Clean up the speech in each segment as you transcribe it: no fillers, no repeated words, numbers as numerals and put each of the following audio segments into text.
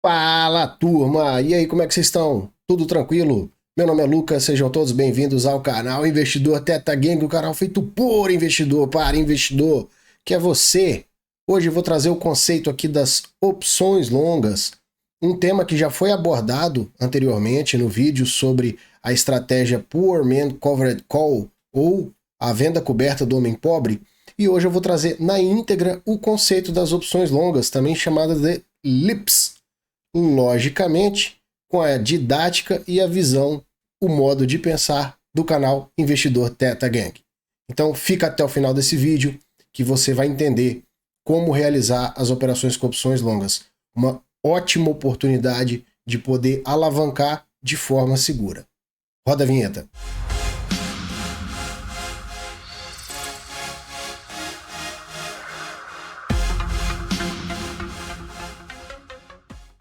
Fala, turma! E aí, como é que vocês estão? Tudo tranquilo? Meu nome é Lucas, sejam todos bem-vindos ao canal Investidor Teta Gang, o canal feito por investidor, para investidor, que é você. Hoje eu vou trazer o conceito aqui das opções longas, um tema que já foi abordado anteriormente no vídeo sobre a estratégia Poor Man Covered Call, ou a venda coberta do homem pobre, e hoje eu vou trazer na íntegra o conceito das opções longas, também chamada de LIPS. Logicamente, com a didática e a visão, o modo de pensar do canal Investidor Teta Gang. Então fica até o final desse vídeo que você vai entender como realizar as operações com opções longas. Uma ótima oportunidade de poder alavancar de forma segura. Roda a vinheta.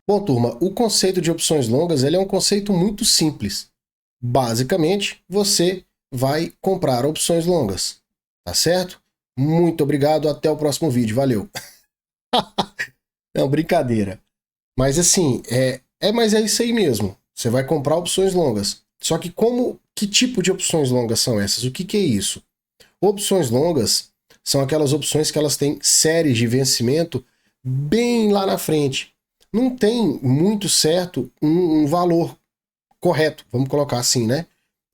Bom, turma, o conceito de opções longas ele é um conceito muito simples. Basicamente, você vai comprar opções longas, tá certo? Muito obrigado, até o próximo vídeo, valeu. Não, brincadeira. Mas assim, mas é isso aí mesmo. Você vai comprar opções longas. Só que que tipo de opções longas são essas? O que é isso? Opções longas são aquelas opções que elas têm séries de vencimento bem lá na frente. Não tem muito certo um valor correto, vamos colocar assim, né?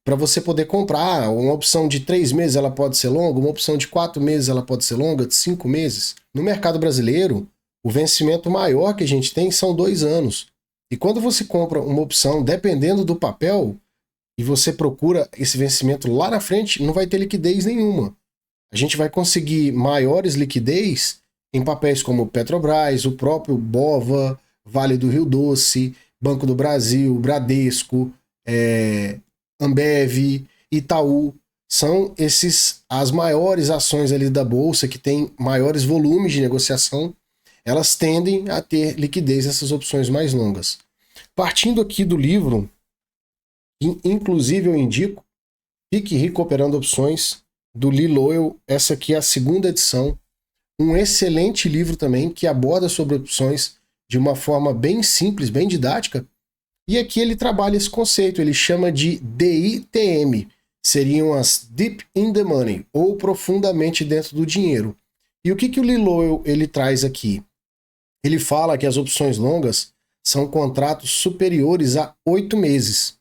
Para você poder comprar, uma opção de 3 meses ela pode ser longa, uma opção de 4 meses ela pode ser longa, de 5 meses. No mercado brasileiro, o vencimento maior que a gente tem são 2 anos. E quando você compra uma opção, dependendo do papel, e você procura esse vencimento lá na frente, não vai ter liquidez nenhuma. A gente vai conseguir maiores liquidez em papéis como Petrobras, o próprio Bova, Vale do Rio Doce, Banco do Brasil, Bradesco, Ambev, Itaú. São as maiores ações ali da Bolsa que têm maiores volumes de negociação. Elas tendem a ter liquidez nessas opções mais longas. Partindo aqui do livro, inclusive eu indico, Fique Rico Operando Opções, do Lee Lowell. Essa aqui é a segunda edição. Um excelente livro também que aborda sobre opções de uma forma bem simples, bem didática. E aqui ele trabalha esse conceito, ele chama de DITM, seriam as Deep in the Money, ou profundamente dentro do dinheiro. E o que o Lee Lowell ele traz aqui? Ele fala que as opções longas são contratos superiores a 8 meses.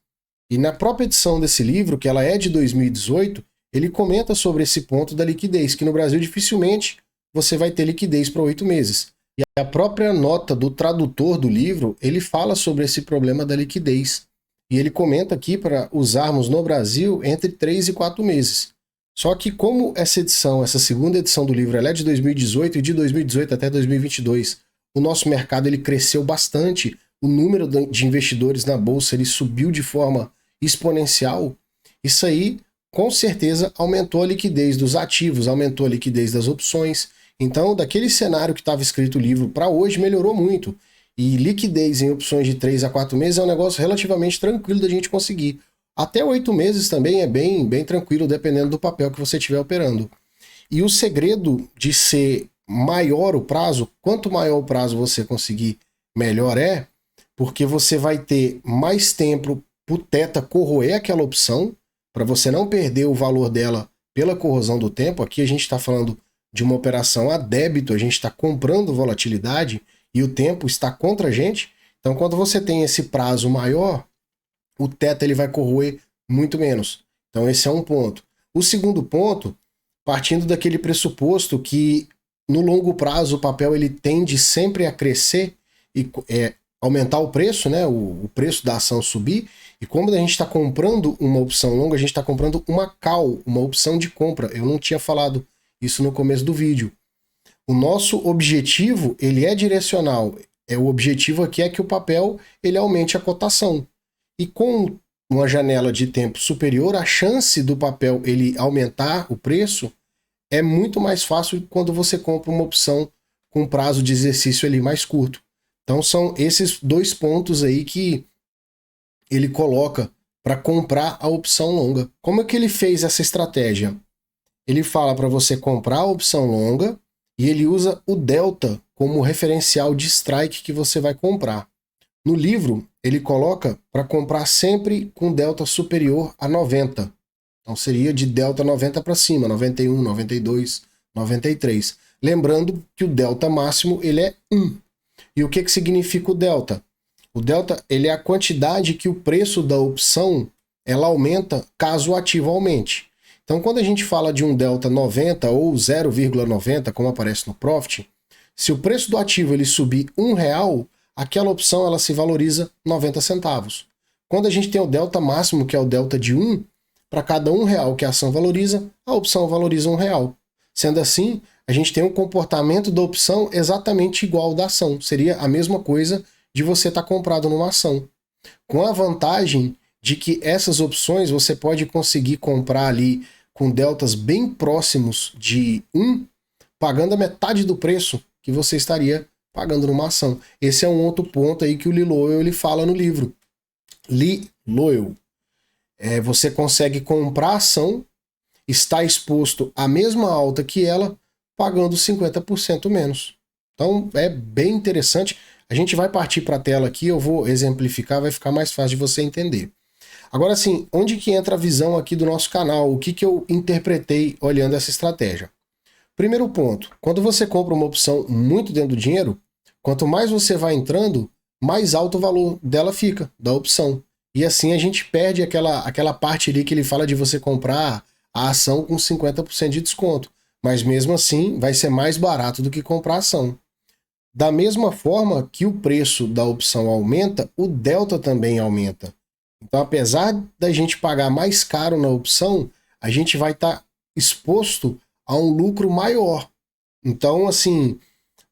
E na própria edição desse livro, que ela é de 2018, ele comenta sobre esse ponto da liquidez, que no Brasil dificilmente você vai ter liquidez para 8 meses. E a própria nota do tradutor do livro, ele fala sobre esse problema da liquidez. E ele comenta aqui para usarmos no Brasil entre 3 e 4 meses. Só que como essa edição, essa segunda edição do livro, ela é de 2018 e de 2018 até 2022, o nosso mercado ele cresceu bastante, o número de investidores na bolsa ele subiu de forma exponencial. Isso aí com certeza aumentou a liquidez dos ativos, aumentou a liquidez das opções. Então, daquele cenário que estava escrito o livro para hoje, melhorou muito. E liquidez em opções de 3 a 4 meses é um negócio relativamente tranquilo da gente conseguir. Até 8 meses também é bem tranquilo, dependendo do papel que você estiver operando. E o segredo de ser maior o prazo, quanto maior o prazo você conseguir, melhor é, porque você vai ter mais tempo para o Teta corroer aquela opção, para você não perder o valor dela pela corrosão do tempo. Aqui a gente está falando de uma operação a débito, a gente está comprando volatilidade e o tempo está contra a gente. Então, quando você tem esse prazo maior, o Teta ele vai corroer muito menos. Então, esse é um ponto. O segundo ponto, partindo daquele pressuposto que no longo prazo o papel ele tende sempre a crescer e aumentar o preço, né? O preço da ação subir. E como a gente está comprando uma opção longa, a gente está comprando uma call, uma opção de compra. Eu não tinha falado isso no começo do vídeo. O nosso objetivo, ele é direcional. O objetivo aqui é que o papel ele aumente a cotação. E com uma janela de tempo superior, a chance do papel ele aumentar o preço é muito mais fácil quando você compra uma opção com prazo de exercício ali mais curto. Então são esses dois pontos aí que ele coloca para comprar a opção longa. Como é que ele fez essa estratégia? Ele fala para você comprar a opção longa e ele usa o delta como referencial de strike que você vai comprar. No livro, ele coloca para comprar sempre com delta superior a 90. Então seria de delta 90 para cima, 91, 92, 93. Lembrando que o delta máximo ele é 1. E o que significa o delta? O delta ele é a quantidade que o preço da opção ela aumenta caso o ativo aumente. Então quando a gente fala de um delta 90 ou 0,90, como aparece no Profit, se o preço do ativo ele subir R$1, aquela opção ela se valoriza 90 centavos. Quando a gente tem o delta máximo, que é o delta de 1, para cada R$1 que a ação valoriza, a opção valoriza R$1. Sendo assim, a gente tem um comportamento da opção exatamente igual ao da ação. Seria a mesma coisa de você estar comprado numa ação. Com a vantagem de que essas opções você pode conseguir comprar ali com deltas bem próximos de 1, pagando a metade do preço que você estaria pagando numa ação. Esse é um outro ponto aí que o Lee Loel ele fala no livro. Lee Loel. Você consegue comprar a ação, está exposto à mesma alta que ela, pagando 50% menos. Então é bem interessante. A gente vai partir para a tela aqui, eu vou exemplificar, vai ficar mais fácil de você entender. Agora sim, onde que entra a visão aqui do nosso canal? O que eu interpretei olhando essa estratégia? Primeiro ponto, quando você compra uma opção muito dentro do dinheiro, quanto mais você vai entrando, mais alto o valor dela fica, da opção. E assim a gente perde aquela parte ali que ele fala de você comprar a ação com 50% de desconto. Mas mesmo assim vai ser mais barato do que comprar a ação. Da mesma forma que o preço da opção aumenta, o delta também aumenta. Então, apesar da gente pagar mais caro na opção, a gente vai estar exposto a um lucro maior. Então, assim,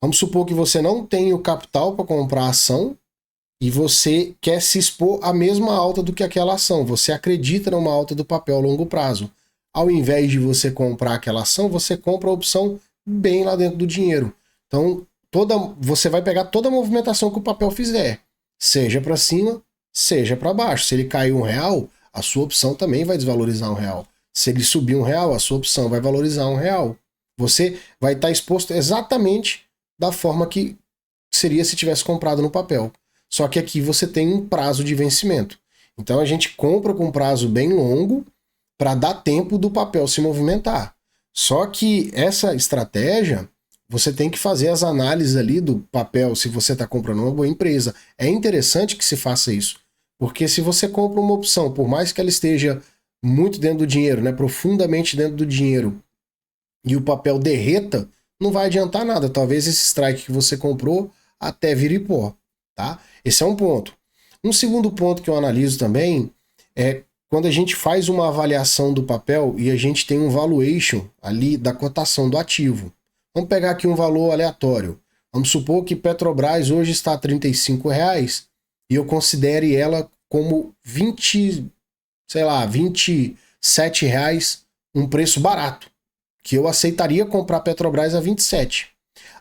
vamos supor que você não tem o capital para comprar a ação e você quer se expor à mesma alta do que aquela ação. Você acredita numa alta do papel a longo prazo. Ao invés de você comprar aquela ação, você compra a opção bem lá dentro do dinheiro. Então, você vai pegar toda a movimentação que o papel fizer, seja para cima, seja para baixo. Se ele cair R$1, a sua opção também vai desvalorizar R$1. Se ele subir R$1, a sua opção vai valorizar R$1. Você vai estar exposto exatamente da forma que seria se tivesse comprado no papel. Só que aqui você tem um prazo de vencimento. Então a gente compra com um prazo bem longo para dar tempo do papel se movimentar. Só que essa estratégia, você tem que fazer as análises ali do papel se você está comprando uma boa empresa. É interessante que se faça isso. Porque se você compra uma opção, por mais que ela esteja muito dentro do dinheiro, né, profundamente dentro do dinheiro, e o papel derreta, não vai adiantar nada. Talvez esse strike que você comprou até vire pó. Tá? Esse é um ponto. Um segundo ponto que eu analiso também é quando a gente faz uma avaliação do papel e a gente tem um valuation ali da cotação do ativo. Vamos pegar aqui um valor aleatório. Vamos supor que Petrobras hoje está a R$35 e eu considere ela como 27 reais, um preço barato, que eu aceitaria comprar Petrobras a 27.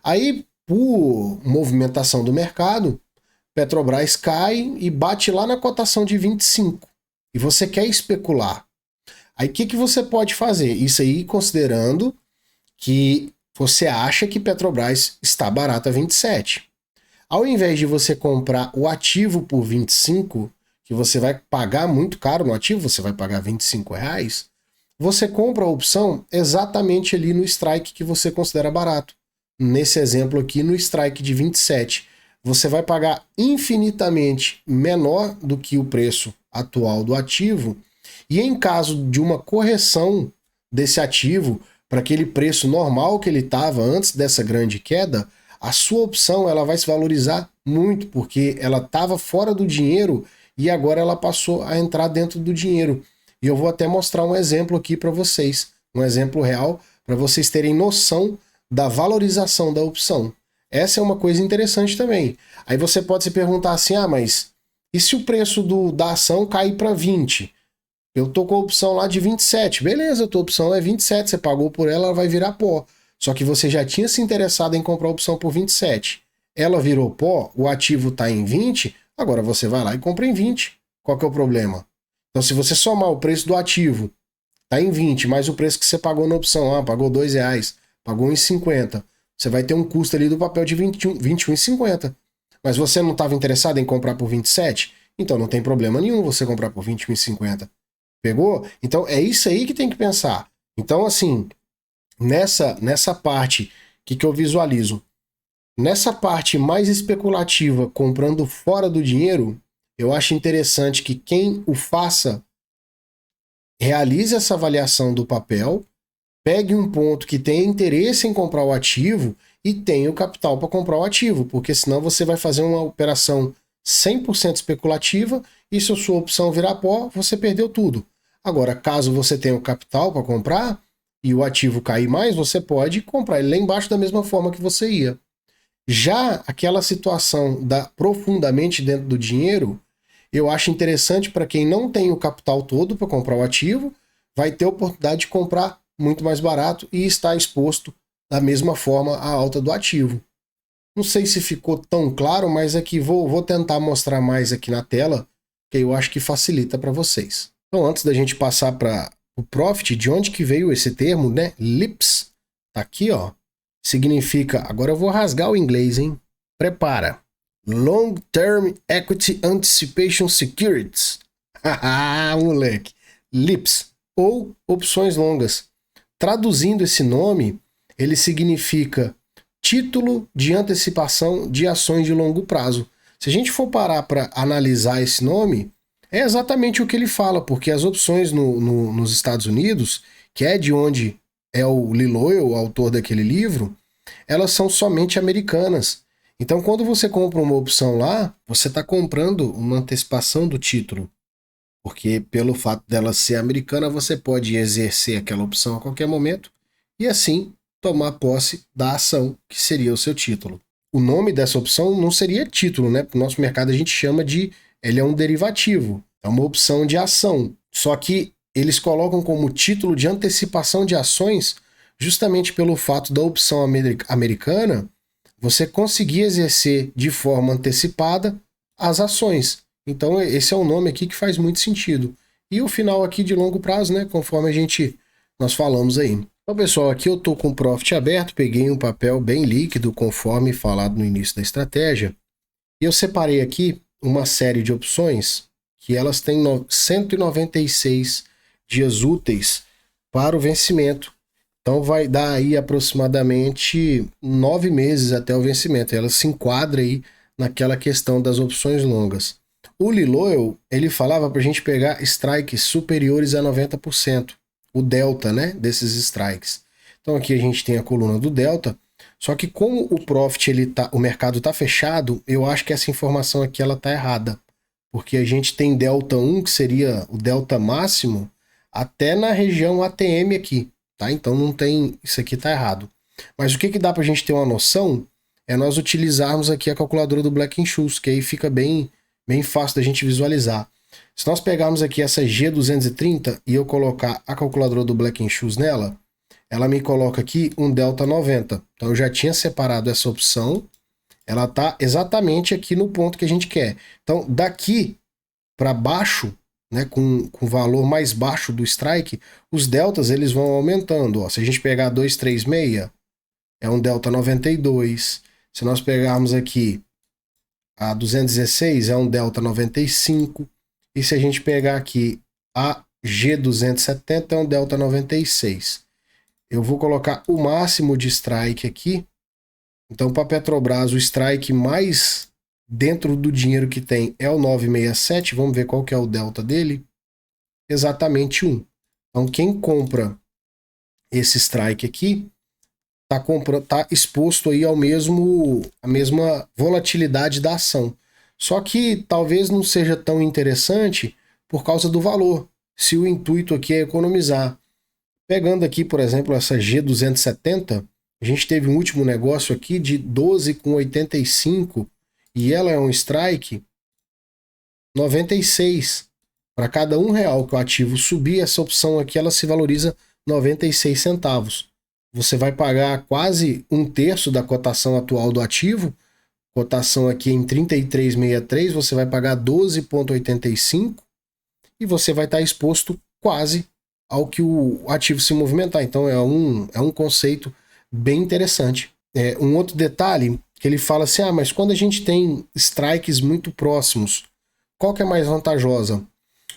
Aí, por movimentação do mercado, Petrobras cai e bate lá na cotação de 25. E você quer especular. Aí o que você pode fazer? Isso aí considerando que você acha que Petrobras está barata a 27. Ao invés de você comprar o ativo por 25, que você vai pagar muito caro no ativo, você vai pagar R$25, você compra a opção exatamente ali no strike que você considera barato. Nesse exemplo aqui, no strike de 27. Você vai pagar infinitamente menor do que o preço atual do ativo, e em caso de uma correção desse ativo para aquele preço normal que ele estava antes dessa grande queda, a sua opção ela vai se valorizar muito, porque ela estava fora do dinheiro e agora ela passou a entrar dentro do dinheiro. E eu vou até mostrar um exemplo aqui para vocês, um exemplo real, para vocês terem noção da valorização da opção. Essa é uma coisa interessante também. Aí você pode se perguntar assim, mas e se o preço da ação cair para 20? Eu tô com a opção lá de 27. Beleza, a tua opção é 27, você pagou por ela, ela vai virar pó. Só que você já tinha se interessado em comprar a opção por 27. Ela virou pó, o ativo está em 20, agora você vai lá e compra em 20. Qual que é o problema? Então se você somar o preço do ativo, está em 20, mais o preço que você pagou na opção, pagou R$2, pagou R$1,50. Você vai ter um custo ali do papel de 21,50. Mas você não estava interessado em comprar por 27? Então não tem problema nenhum você comprar por 20,50. Pegou? Então é isso aí que tem que pensar. Então, assim, nessa parte, o que eu visualizo? Nessa parte mais especulativa, comprando fora do dinheiro, eu acho interessante que quem o faça realize essa avaliação do papel, pegue um ponto que tenha interesse em comprar o ativo e tenha o capital para comprar o ativo, porque senão você vai fazer uma operação 100% especulativa e se a sua opção virar pó, você perdeu tudo. Agora, caso você tenha o capital para comprar e o ativo cair mais, você pode comprar ele lá embaixo da mesma forma que você ia. Já aquela situação da profundamente dentro do dinheiro, eu acho interessante para quem não tem o capital todo para comprar o ativo, vai ter a oportunidade de comprar muito mais barato e está exposto da mesma forma à alta do ativo. Não sei se ficou tão claro, mas aqui vou tentar mostrar mais aqui na tela, que eu acho que facilita para vocês. Então, antes da gente passar para o Profit, de onde que veio esse termo, né? LIPS, tá aqui, ó. Significa, agora eu vou rasgar o inglês, hein? Prepara. Long Term Equity Anticipation Securities. Haha, moleque. LIPS, ou opções longas. Traduzindo esse nome, ele significa título de antecipação de ações de longo prazo. Se a gente for parar para analisar esse nome, é exatamente o que ele fala, porque as opções nos Estados Unidos, que é de onde é o Lee Loyal, o autor daquele livro, elas são somente americanas. Então, quando você compra uma opção lá, você está comprando uma antecipação do título. Porque pelo fato dela ser americana, você pode exercer aquela opção a qualquer momento e assim tomar posse da ação, que seria o seu título. O nome dessa opção não seria título, né? Para o nosso mercado a gente chama de... Ele é um derivativo, é uma opção de ação. Só que eles colocam como título de antecipação de ações justamente pelo fato da opção americana você conseguir exercer de forma antecipada as ações. Então esse é um nome aqui que faz muito sentido. E o final aqui de longo prazo, né? Conforme nós falamos aí. Então, pessoal, aqui eu estou com o Profit aberto, peguei um papel bem líquido, conforme falado no início da estratégia, e eu separei aqui uma série de opções que elas têm 196 dias úteis para o vencimento. Então vai dar aí aproximadamente 9 meses até o vencimento. Ela se enquadra aí naquela questão das opções longas. O Lee Loyal, ele falava para a gente pegar strikes superiores a 90%. O delta, né, desses strikes. Então aqui a gente tem a coluna do delta, só que como o Profit, o mercado está fechado, eu acho que essa informação aqui ela tá errada. Porque a gente tem delta 1, que seria o delta máximo, até na região ATM aqui. Tá? Então não tem, isso aqui tá errado. Mas o que dá pra gente ter uma noção é nós utilizarmos aqui a calculadora do Black-Scholes, que aí fica bem fácil da gente visualizar. Se nós pegarmos aqui essa G230 e eu colocar a calculadora do Black-Scholes nela, ela me coloca aqui um delta 90. Então eu já tinha separado essa opção, ela tá exatamente aqui no ponto que a gente quer. Então daqui para baixo, né, com o valor mais baixo do strike, os deltas eles vão aumentando. Ó. Se a gente pegar 236, é um delta 92. Se nós pegarmos aqui a 216, é um delta 95. E se a gente pegar aqui a G270, é um delta 96. Eu vou colocar o máximo de strike aqui. Então, para a Petrobras, o strike mais dentro do dinheiro que tem é o 967. Vamos ver qual que é o delta dele. Exatamente 1. Então, quem compra esse strike aqui tá exposto aí a mesma volatilidade da ação. Só que talvez não seja tão interessante por causa do valor, se o intuito aqui é economizar. Pegando aqui, por exemplo, essa G270, a gente teve um último negócio aqui de 12,85 e ela é um strike 96. Para cada R$1 que o ativo subir, essa opção aqui ela se valoriza 96 centavos. Você vai pagar quase 1/3 da cotação atual do ativo. Cotação aqui em 33,63, você vai pagar 12,85 e você vai estar exposto quase ao que o ativo se movimentar. Então é um conceito bem interessante. Um outro detalhe que ele fala assim, mas quando a gente tem strikes muito próximos, qual que é mais vantajosa?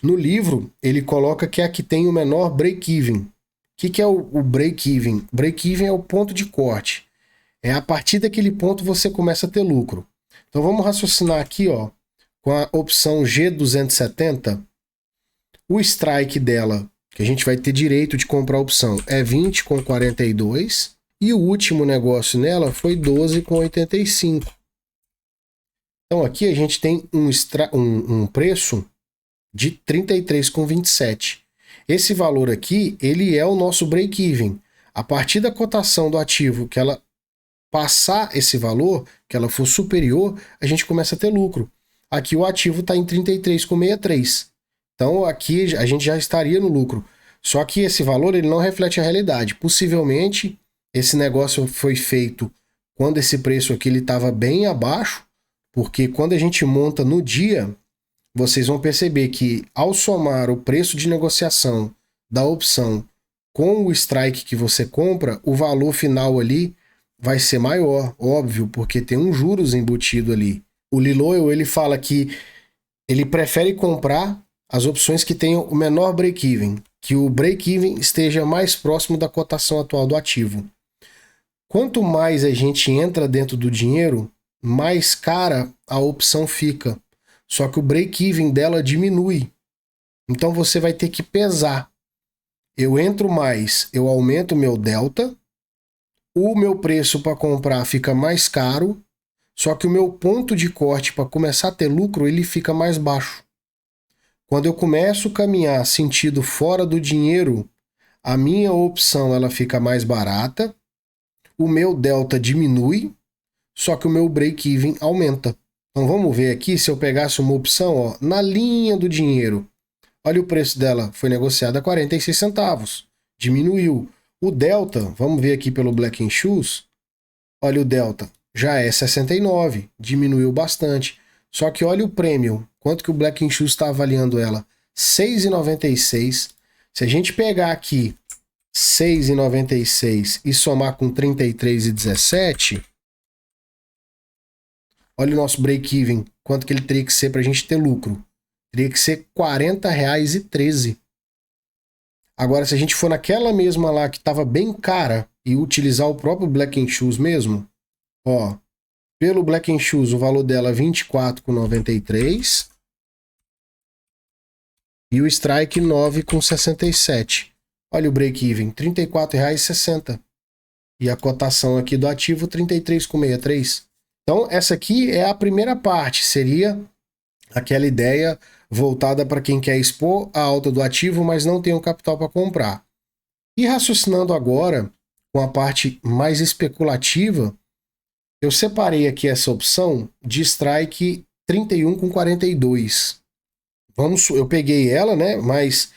No livro, ele coloca que é a que tem o menor break-even. O que é o break-even? Break-even é o ponto de corte. É a partir daquele ponto você começa a ter lucro. Então vamos raciocinar aqui, ó, com a opção G270. O strike dela, que a gente vai ter direito de comprar a opção, é 20,42 e o último negócio nela foi 12,85. Então aqui a gente tem um preço de 33,27. Esse valor aqui, ele é o nosso break-even. A partir da cotação do ativo, que ela passar esse valor, que ela for superior, a gente começa a ter lucro. Aqui o ativo está em 33,63. Então aqui a gente já estaria no lucro. Só que esse valor ele não reflete a realidade. Possivelmente esse negócio foi feito quando esse preço aqui estava bem abaixo, porque quando a gente monta no dia, vocês vão perceber que ao somar o preço de negociação da opção com o strike que você compra, o valor final ali vai ser maior, óbvio, porque tem um juros embutido ali. O Liloil, ele fala que ele prefere comprar as opções que tenham o menor break-even, que o break-even esteja mais próximo da cotação atual do ativo. Quanto mais a gente entra dentro do dinheiro, mais cara a opção fica. Só que o break-even dela diminui. Então você vai ter que pesar. Eu entro mais, eu aumento o meu delta, o meu preço para comprar fica mais caro, só que o meu ponto de corte para começar a ter lucro, ele fica mais baixo. Quando eu começo a caminhar sentido fora do dinheiro, a minha opção ela fica mais barata, o meu delta diminui, só que o meu break-even aumenta. Então vamos ver aqui, se eu pegasse uma opção, ó, na linha do dinheiro, olha o preço dela, foi negociada a 46 centavos, diminuiu. O delta, vamos ver aqui pelo Black & Scholes, olha o delta, já é 69, diminuiu bastante. Só que olha o prêmio, quanto que o Black & Scholes está avaliando ela? 6,96. Se a gente pegar aqui 6,96 e somar com 33,17, olha o nosso break-even, quanto que ele teria que ser para a gente ter lucro. Teria que ser R$ 40,13. Agora, se a gente for naquela mesma lá que estava bem cara e utilizar o próprio Black & Scholes mesmo, ó, pelo Black & Scholes o valor dela é 24,93 e o strike 9,67. Olha o break-even, R$ 34,60. E a cotação aqui do ativo 33,63. Então, essa aqui é a primeira parte, seria aquela ideia voltada para quem quer expor a alta do ativo, mas não tem o capital para comprar. E raciocinando agora com a parte mais especulativa, eu separei aqui essa opção de strike 31,42. Eu peguei ela, né? Mas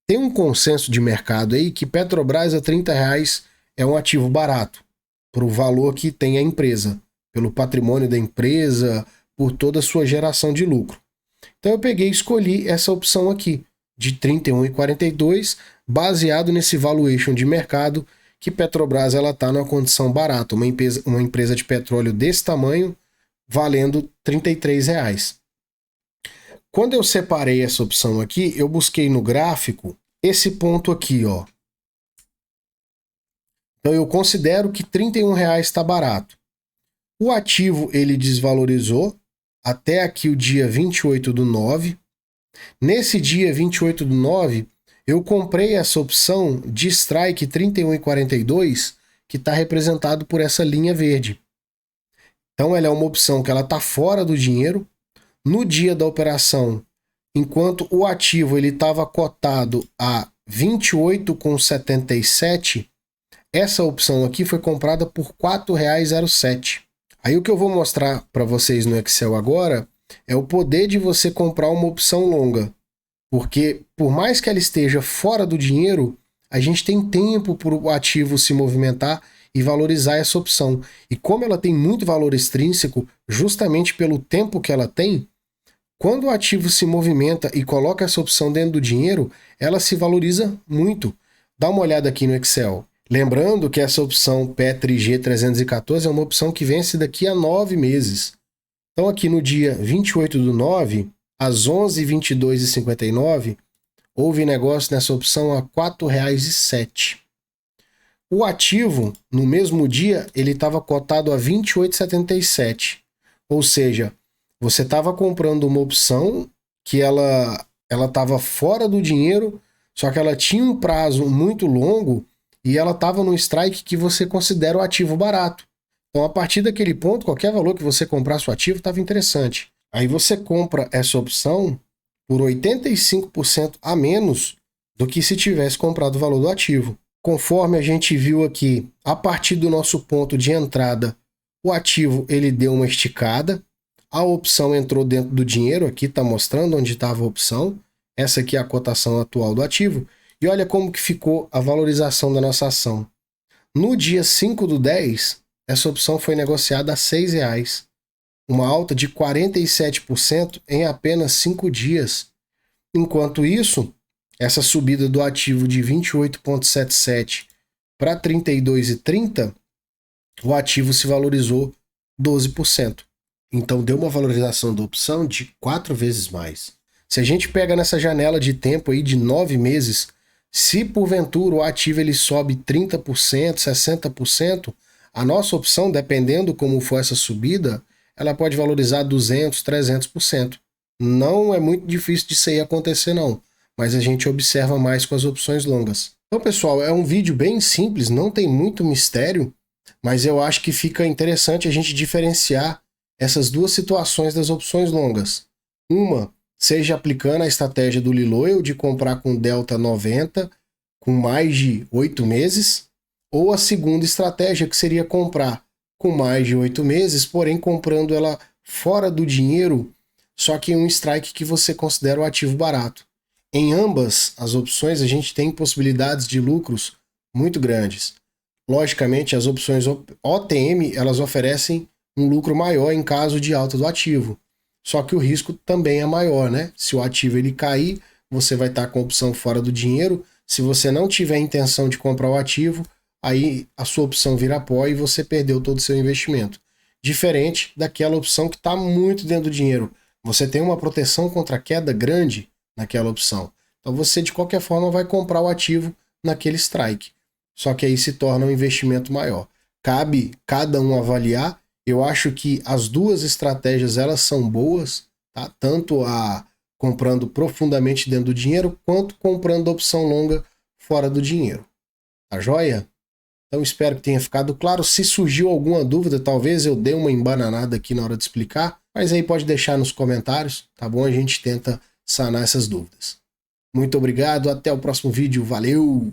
tem um consenso de mercado aí que Petrobras a R$30 é um ativo barato, para o valor que tem a empresa, pelo patrimônio da empresa, por toda a sua geração de lucro. Então eu peguei e escolhi essa opção aqui, de 31,42, baseado nesse valuation de mercado que Petrobras está numa condição barata, uma empresa de petróleo desse tamanho, valendo R$33. Quando eu separei essa opção aqui, eu busquei no gráfico esse ponto aqui, ó. Então eu considero que R$31 está barato. O ativo ele desvalorizou até aqui o dia 28/9. Nesse dia 28/9, eu comprei essa opção de strike 31,42, que está representado por essa linha verde. Então ela é uma opção que ela está fora do dinheiro. No dia da operação, enquanto o ativo ele estava cotado a 28,77, essa opção aqui foi comprada por R$ 4,07. Aí o que eu vou mostrar para vocês no Excel agora é o poder de você comprar uma opção longa. Porque por mais que ela esteja fora do dinheiro, a gente tem tempo para o ativo se movimentar e valorizar essa opção. E como ela tem muito valor extrínseco, justamente pelo tempo que ela tem, quando o ativo se movimenta e coloca essa opção dentro do dinheiro, ela se valoriza muito. Dá uma olhada aqui no Excel. Lembrando que essa opção P3G 314 é uma opção que vence daqui a 9 meses. Então aqui no dia 28/9, às 11h22h59, houve negócio nessa opção a R$ 4,07. O ativo, no mesmo dia, ele estava cotado a R$ 28,77. Ou seja, você estava comprando uma opção que ela estava fora do dinheiro, só que ela tinha um prazo muito longo e ela estava no strike que você considera o ativo barato. Então, a partir daquele ponto, qualquer valor que você comprasse o ativo estava interessante. Aí você compra essa opção por 85% a menos do que se tivesse comprado o valor do ativo. Conforme a gente viu aqui, a partir do nosso ponto de entrada, o ativo ele deu uma esticada, a opção entrou dentro do dinheiro, aqui está mostrando onde estava a opção, essa aqui é a cotação atual do ativo, e olha como que ficou a valorização da nossa ação. No dia 5/10, essa opção foi negociada a R$ 6,00, uma alta de 47% em apenas 5 dias. Enquanto isso, essa subida do ativo de 28,77 para 32,30, o ativo se valorizou 12%. Então deu uma valorização da opção de 4 vezes mais. Se a gente pega nessa janela de tempo aí de 9 meses, se porventura o ativo ele sobe 30%, 60%, a nossa opção, dependendo como for essa subida, ela pode valorizar 200%, 300%. Não é muito difícil disso aí acontecer não, mas a gente observa mais com as opções longas. Então, pessoal, é um vídeo bem simples, não tem muito mistério, mas eu acho que fica interessante a gente diferenciar essas duas situações das opções longas. Uma, seja aplicando a estratégia do Liloil de comprar com delta 90 com mais de 8 meses, ou a segunda estratégia que seria comprar com mais de 8 meses, porém comprando ela fora do dinheiro, só que em um strike que você considera o ativo barato. Em ambas as opções a gente tem possibilidades de lucros muito grandes. Logicamente, as opções OTM elas oferecem um lucro maior em caso de alta do ativo. Só que o risco também é maior, né? Se o ativo ele cair, você vai estar com a opção fora do dinheiro. Se você não tiver intenção de comprar o ativo, aí a sua opção vira pó e você perdeu todo o seu investimento. Diferente daquela opção que está muito dentro do dinheiro. Você tem uma proteção contra queda grande naquela opção. Então você de qualquer forma vai comprar o ativo naquele strike. Só que aí se torna um investimento maior. Cabe cada um avaliar. Eu acho que as duas estratégias elas são boas, tá? Tanto a comprando profundamente dentro do dinheiro, quanto comprando a opção longa fora do dinheiro. Tá joia? Então espero que tenha ficado claro. Se surgiu alguma dúvida, talvez eu dê uma embananada aqui na hora de explicar, mas aí pode deixar nos comentários, tá bom? A gente tenta sanar essas dúvidas. Muito obrigado, até o próximo vídeo, valeu!